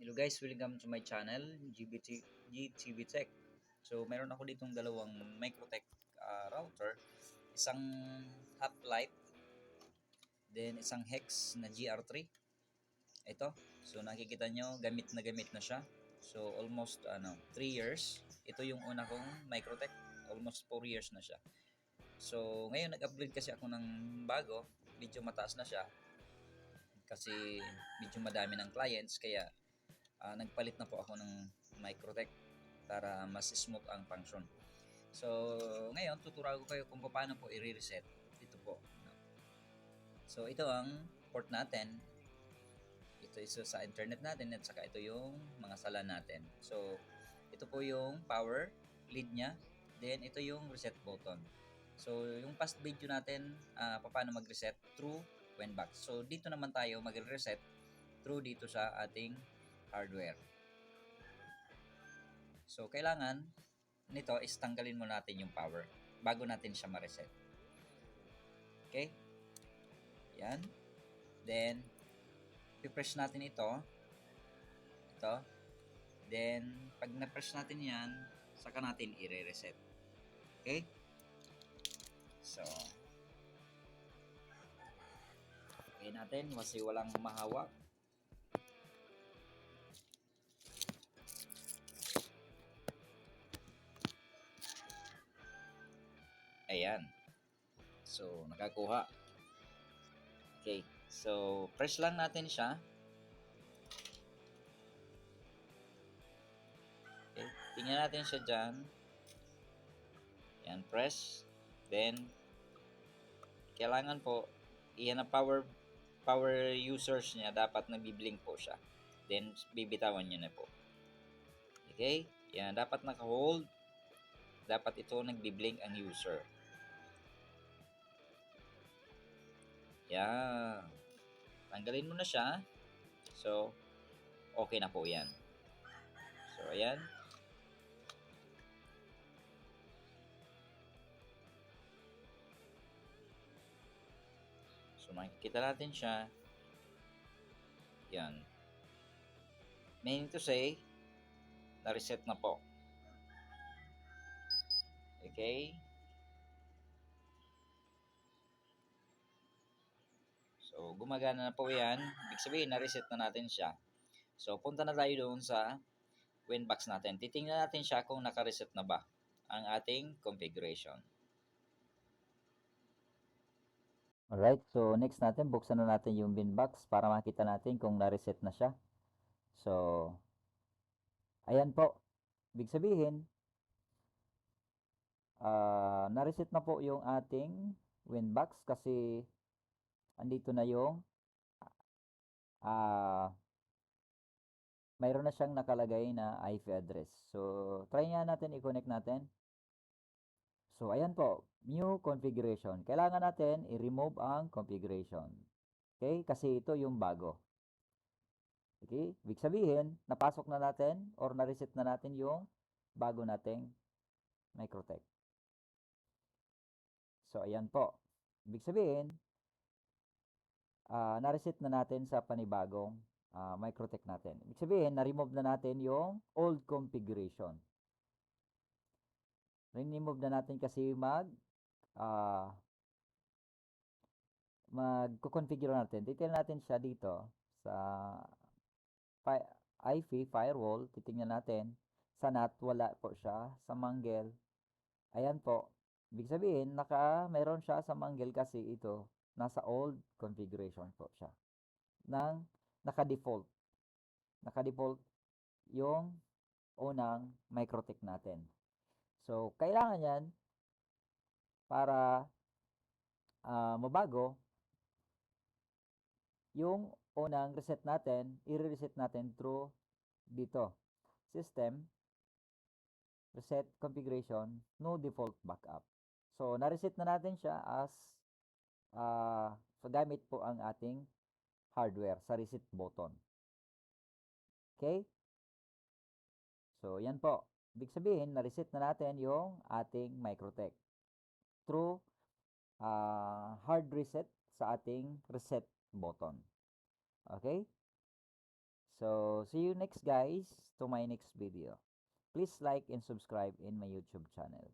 Hello guys, welcome to my channel, GTV Tech. So, meron ako ditong dalawang Microtech router, isang Half-Life, then isang Hex na GR3. Ito, so nakikita nyo, gamit na siya. So, almost 3 years. Ito yung una kong Microtech, almost 4 years na siya. So, ngayon nag-upgrade kasi ako ng bago, medyo mataas na siya. Kasi medyo madami ng clients, kaya nagpalit na po ako ng Microtech para mas smooth ang function. So, ngayon, tuturuan ko kayo kung paano po i-reset. Ito po. So, ito ang port natin. Ito isa sa internet natin at saka ito yung mga sala natin. So, ito po yung power lead niya. Then, ito yung reset button. So, yung past video natin, paano mag-reset through Winbox. So, dito naman tayo mag-reset through dito sa ating hardware. So, kailangan nito is tanggalin mo natin yung power bago natin siya ma-reset. Okay? Yan. Then, i-press natin ito. Ito. Then, pag na-press natin yan, saka natin i-reset. Okay? So, okay natin kasi walang mahawak. Ayan. So, nakakuha. Okay. So, press lang natin siya. Okay. Tingnan natin siya dyan. Ayan, press. Then, kailangan po, iyan ang power users niya, dapat nabiblink po siya. Then, bibitawan nyo na po. Okay? Yan, dapat naka-hold. Dapat ito nagbiblink ang user. Yan. Tanggalin mo na siya. So, okay na po yan. So, ayan. So, makikita natin siya. Yan. Meaning to say, na-reset na po. Okay? So, gumagana na po yan. Ibig sabihin, na-reset na natin siya. So, punta na tayo doon sa Winbox natin. Titingnan natin siya kung naka-reset na ba ang ating configuration. Alright, so next natin, buksan na natin yung Winbox para makita natin kung na-reset na siya. So, ayan po. Ibig sabihin, na-reset na po yung ating Winbox kasi andito na yung mayroon na siyang nakalagay na IP address. So, try nga natin i-connect natin. So, ayan po, new configuration. Kailangan natin i-remove ang configuration. Okay? Kasi ito yung bago. Okay? Ibig sabihin, napasok na natin or na-reset na natin yung bago nating Microtech. So, ayan po. Ibig sabihin, na-reset na natin sa panibagong Microtech natin. Ibig sabihin, na-remove na natin yung old configuration. Remove na natin kasi mag-configure natin. Detail natin siya dito sa IP firewall. Titingnan natin. Sa NAT, wala po siya. Sa Mangle, ayan po. Ibig sabihin, meron siya sa Mangle kasi ito, nasa old configuration po siya. Naka-default. Naka-default yung unang Microtech natin. So, kailangan yan para mabago yung unang reset natin, i-reset natin through dito. System, reset configuration, no default backup. So, na-reset na natin siya as gamit po ang ating hardware sa reset button. Okay? So, yan po. Ibig sabihin, na-reset na natin yung ating Microtech through hard reset sa ating reset button. Okay? So, see you next guys to my next video. Please like and subscribe in my YouTube channel.